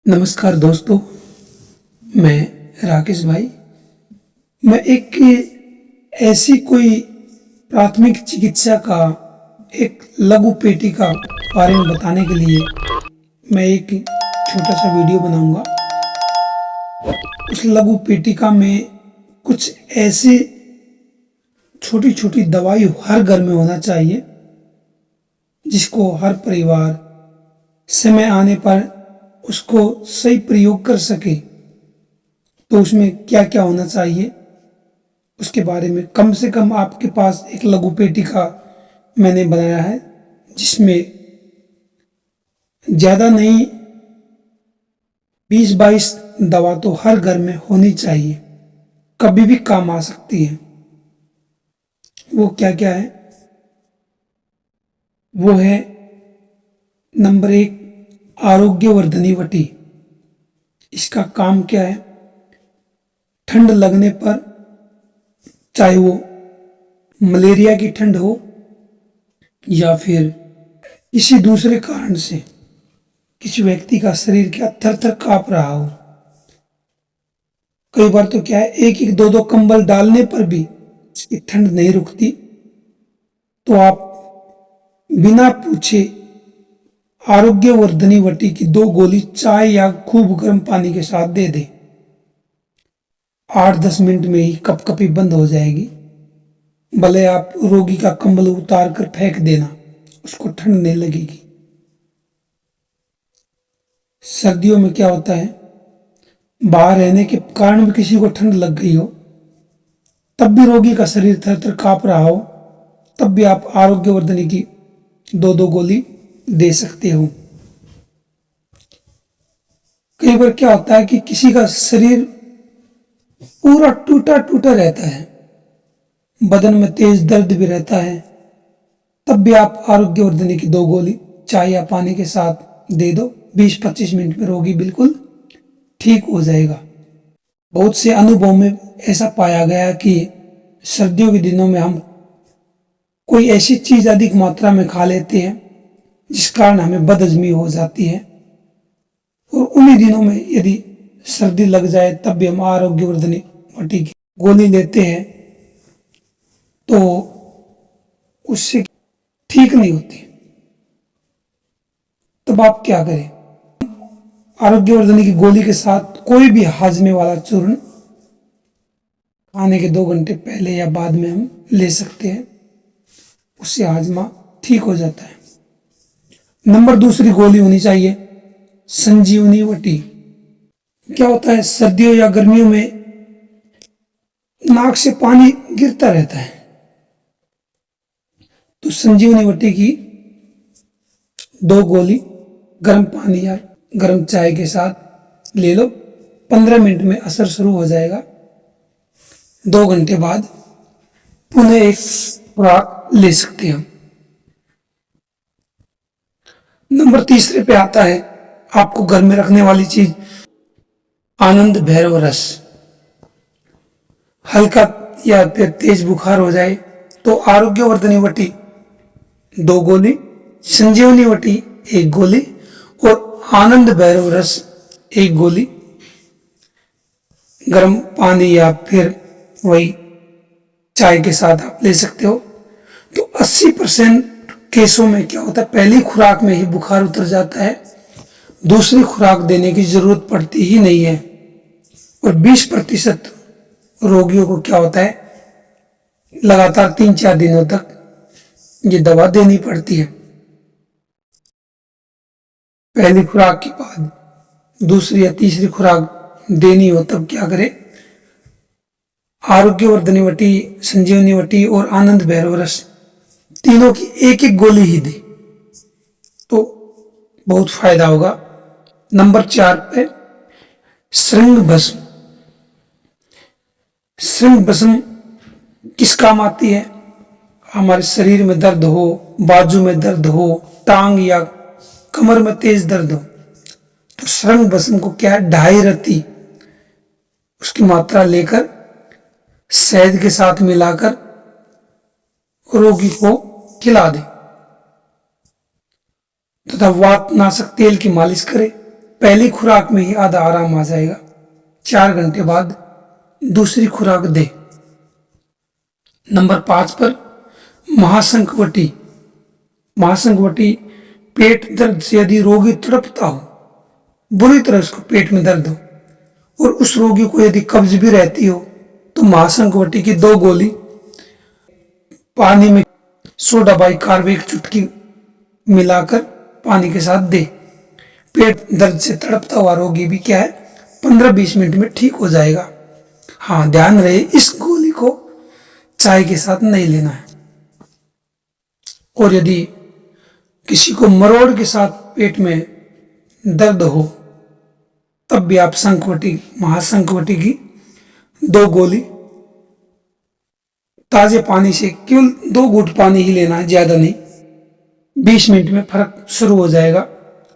नमस्कार दोस्तों, मैं राकेश भाई। मैं एक ऐसी कोई प्राथमिक चिकित्सा का एक लघु पेटी का बारे में बताने के लिए मैं एक छोटा सा वीडियो बनाऊंगा। उस लघु पेटिका में कुछ ऐसी छोटी छोटी दवाई हर घर में होना चाहिए जिसको हर परिवार समय आने पर उसको सही प्रयोग कर सके। तो उसमें क्या क्या होना चाहिए उसके बारे में कम से कम आपके पास एक लघु पेटिका मैंने बनाया है, जिसमें ज़्यादा नहीं 20-22 दवा तो हर घर में होनी चाहिए, कभी भी काम आ सकती है। वो क्या क्या है? वो है नंबर 1, आरोग्यवर्धनी वटी। इसका काम क्या है? ठंड लगने पर, चाहे वो मलेरिया की ठंड हो या फिर किसी दूसरे कारण से किसी व्यक्ति का शरीर क्या थर थर कांप रहा हो, कई बार तो क्या है एक एक दो दो कंबल डालने पर भी इसकी ठंड नहीं रुकती, तो आप बिना पूछे आरोग्यवर्धनी वटी की 2 गोली चाय या खूब गर्म पानी के साथ दे दे। 8-10 मिनट में ही कपकपी बंद हो जाएगी। भले आप रोगी का कंबल उतार कर फेंक देना, उसको ठंड नहीं लगेगी। सर्दियों में क्या होता है, बाहर रहने के कारण भी किसी को ठंड लग गई हो, तब भी रोगी का शरीर थर थर कांप रहा हो, तब भी आप आरोग्यवर्धनी की 2-2 गोली दे सकते हो। कई बार क्या होता है कि किसी का शरीर पूरा टूटा टूटा रहता है, बदन में तेज दर्द भी रहता है, तब भी आप आरोग्यवर्धनी की 2 गोली चाय या पानी के साथ दे दो। 20-25 मिनट में रोगी बिल्कुल ठीक हो जाएगा। बहुत से अनुभव में ऐसा पाया गया कि सर्दियों के दिनों में हम कोई ऐसी चीज अधिक मात्रा में खा लेते हैं जिस कारण हमें बदहजमी हो जाती है, और उन्हीं दिनों में यदि सर्दी लग जाए तब भी हम आरोग्यवर्धनी वटी की गोली लेते हैं तो उससे ठीक नहीं होती। तब आप क्या करें? आरोग्यवर्धनी की गोली के साथ कोई भी हाजमे वाला चूर्ण खाने के 2 घंटे पहले या बाद में हम ले सकते हैं, उससे हाजमा ठीक हो जाता है। नंबर 2 गोली होनी चाहिए संजीवनी वटी। क्या होता है, सर्दियों या गर्मियों में नाक से पानी गिरता रहता है, तो संजीवनी वटी की 2 गोली गर्म पानी या गर्म चाय के साथ ले लो। 15 मिनट में असर शुरू हो जाएगा। 2 घंटे बाद पुनः एक खुराक ले सकते हैं। नंबर 3 पे आता है आपको घर में रखने वाली चीज, आनंद भैरव रस। हल्का या फिर तेज बुखार हो जाए तो आरोग्यवर्धनी वटी 2 गोली, संजीवनी वटी 1 गोली और आनंद भैरव रस 1 गोली गर्म पानी या फिर वही चाय के साथ आप ले सकते हो। तो 80% केसों में क्या होता है, पहली खुराक में ही बुखार उतर जाता है, दूसरी खुराक देने की जरूरत पड़ती ही नहीं है। और 20% रोगियों को क्या होता है, लगातार 3-4 दिनों तक ये दवा देनी पड़ती है। पहली खुराक के बाद दूसरी या तीसरी खुराक देनी हो तब क्या करें, आरोग्यवर्धनी वटी, संजीवनी वटी और आनंद भैरव रस तीनों की 1-1 गोली ही दे तो बहुत फायदा होगा। नंबर 4 पे श्रृंग भस्म। श्रृंग भस्म किस काम आती है? हमारे शरीर में दर्द हो, बाजू में दर्द हो, टांग या कमर में तेज दर्द हो, तो श्रृंग भस्म को क्या है, 2.5 रत्ती उसकी मात्रा लेकर शहद के साथ मिलाकर रोगी को खिला दे तथा वात नाशक तेल की मालिश करे। पहली खुराक में ही आधा आराम आ जाएगा। 4 घंटे बाद दूसरी खुराक दे। नंबर 5 पर महासंकवटी। महासंकवटी पेट दर्द से यदि रोगी तड़पता हो, बुरी तरह उसको पेट में दर्द हो, और उस रोगी को यदि कब्ज भी रहती हो, तो महासंकवटी की 2 गोली पानी में सोडा बाइकार्बोनेट एक चुटकी मिलाकर पानी के साथ दे। पेट दर्द से तड़पता हुआ रोगी भी क्या है 15-20 मिनट में ठीक हो जाएगा। हाँ, ध्यान रहे इस गोली को चाय के साथ नहीं लेना है। और यदि किसी को मरोड़ के साथ पेट में दर्द हो, तब भी आप संकवटी महासंकवटी की 2 गोली ताजे पानी से केवल 2 घूंट पानी ही लेना है, ज्यादा नहीं। 20 मिनट में फर्क शुरू हो जाएगा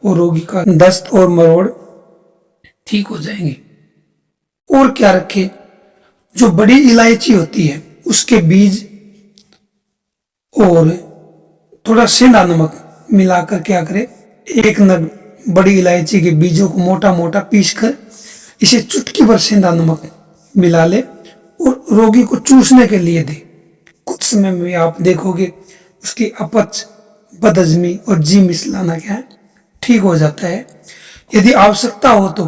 और रोगी का दस्त और मरोड़ ठीक हो जाएंगे। और क्या रखे, जो बड़ी इलायची होती है उसके बीज और थोड़ा सेंधा नमक मिलाकर क्या करे, 1 नग बड़ी इलायची के बीजों को मोटा मोटा पीस कर इसे चुटकी भर सेंधा नमक मिला ले और रोगी को चूसने के लिए दे। कुछ समय में आप देखोगे उसकी अपच, बदहजमी और जी मिसलाना क्या है ठीक हो जाता है। यदि आवश्यकता हो तो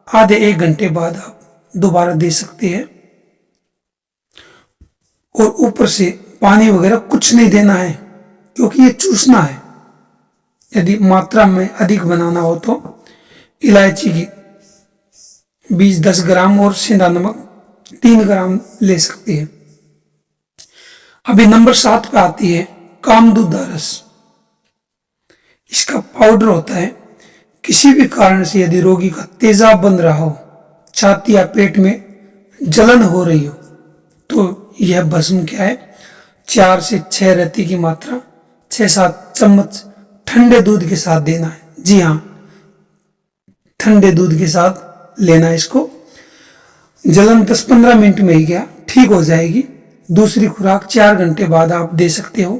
आधे 1 घंटे बाद आप दोबारा दे सकते हैं। और ऊपर से पानी वगैरह कुछ नहीं देना है, क्योंकि ये चूसना है। यदि मात्रा में अधिक बनाना हो तो इलायची की बीज 10 ग्राम और सेंधा नमक 3 ग्राम ले सकती है। अभी नंबर 7 पे आती है कामदूदा रस। इसका पाउडर होता है। किसी भी कारण से यदि रोगी का तेजाब बन रहा हो, छाती या पेट में जलन हो रही हो, तो यह भस्म क्या है 4 से 6 रत्ती की मात्रा 6-7 चम्मच ठंडे दूध के साथ देना है। जी हाँ, ठंडे दूध के साथ लेना है इसको। जलन 10-15 मिनट में ही क्या ठीक हो जाएगी। दूसरी खुराक 4 घंटे बाद आप दे सकते हो।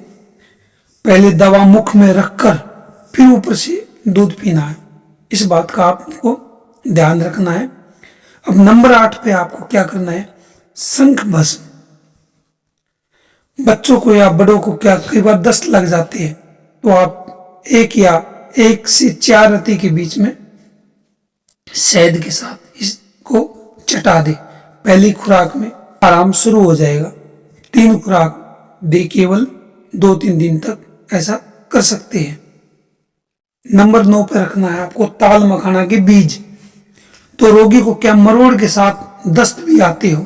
पहले दवा मुख में रखकर फिर ऊपर से दूध पीना है। इस बात का आपको ध्यान रखना है। अब नंबर 8 पे आपको क्या करना है, शंख भस्म। बच्चों को या बड़ों को क्या कई बार दस्त लग जाते हैं, तो आप 1 से 4 रत्ती के बीच में शहद के साथ इसको चटा दे। पहली खुराक में आराम शुरू हो जाएगा। 3 खुराक दे केवल 2-3 दिन तक ऐसा कर सकते हैं। नंबर 9 पे रखना है आपको ताल मखाना के बीज। तो रोगी को क्या मरोड़ के साथ दस्त भी आते हो,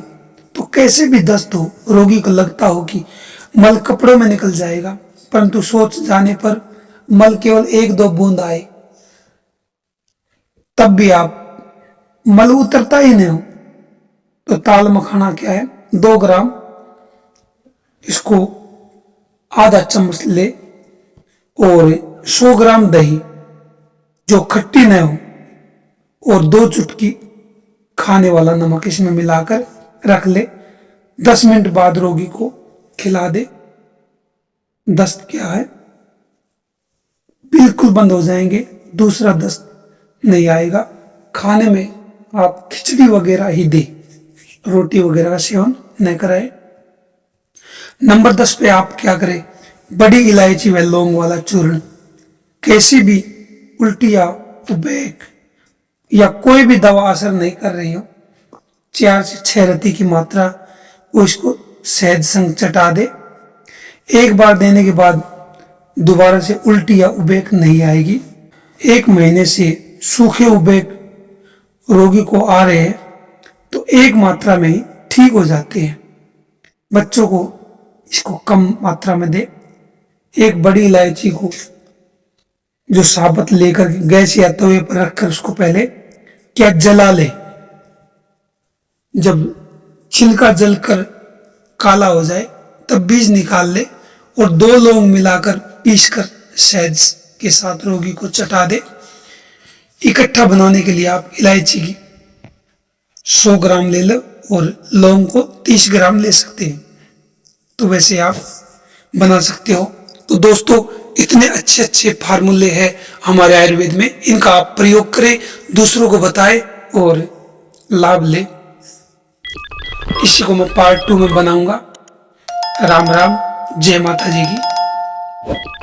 तो कैसे भी दस्त हो, रोगी को लगता हो कि मल कपड़ों में निकल जाएगा, परंतु सोच जाने पर मल केवल 1-2 बूंद आए, तब भी आप मल उतरता ही नहीं हो, तो ताल मखाना क्या है 2 ग्राम, इसको आधा चम्मच ले और 100 ग्राम दही जो खट्टी न हो और 2 चुटकी खाने वाला नमक इसमें मिलाकर रख ले। 10 मिनट बाद रोगी को खिला दे। दस्त क्या है बिल्कुल बंद हो जाएंगे, दूसरा दस्त नहीं आएगा। खाने में आप खिचड़ी वगैरह ही दे, रोटी वगैरह का सेवन न कराए। नंबर 10 पे आप क्या करें, बड़ी इलायची व लौंग वाला चूर्ण। कैसी भी उल्टी या उबेक या कोई भी दवा असर नहीं कर रही हो, 4 से 6 रत्ती की मात्रा वो इसको शहद संग चटा दे। एक बार देने के बाद दोबारा से उल्टी या उबेक नहीं आएगी। 1 महीने से सूखे उबेक रोगी को आ रहे हैं तो 1 मात्रा में ही ठीक हो जाते हैं। बच्चों को इसको कम मात्रा में दे। एक बड़ी इलायची को जो साबुत लेकर गैस या तवे पर रखकर उसको पहले क्या जला ले। जब छिलका जलकर काला हो जाए तब बीज निकाल ले और 2 लौंग मिलाकर पीसकर शहद के साथ रोगी को चटा दे। इकट्ठा बनाने के लिए आप इलायची की 100 ग्राम ले लो और लौंग को 30 ग्राम ले सकते हैं। तो वैसे आप बना सकते हो। तो दोस्तों इतने अच्छे अच्छे फार्मूले हैं हमारे आयुर्वेद में, इनका आप प्रयोग करें, दूसरों को बताएं और लाभ लें। इसी को मैं पार्ट 2 में बनाऊंगा। राम राम, जय माता जी की।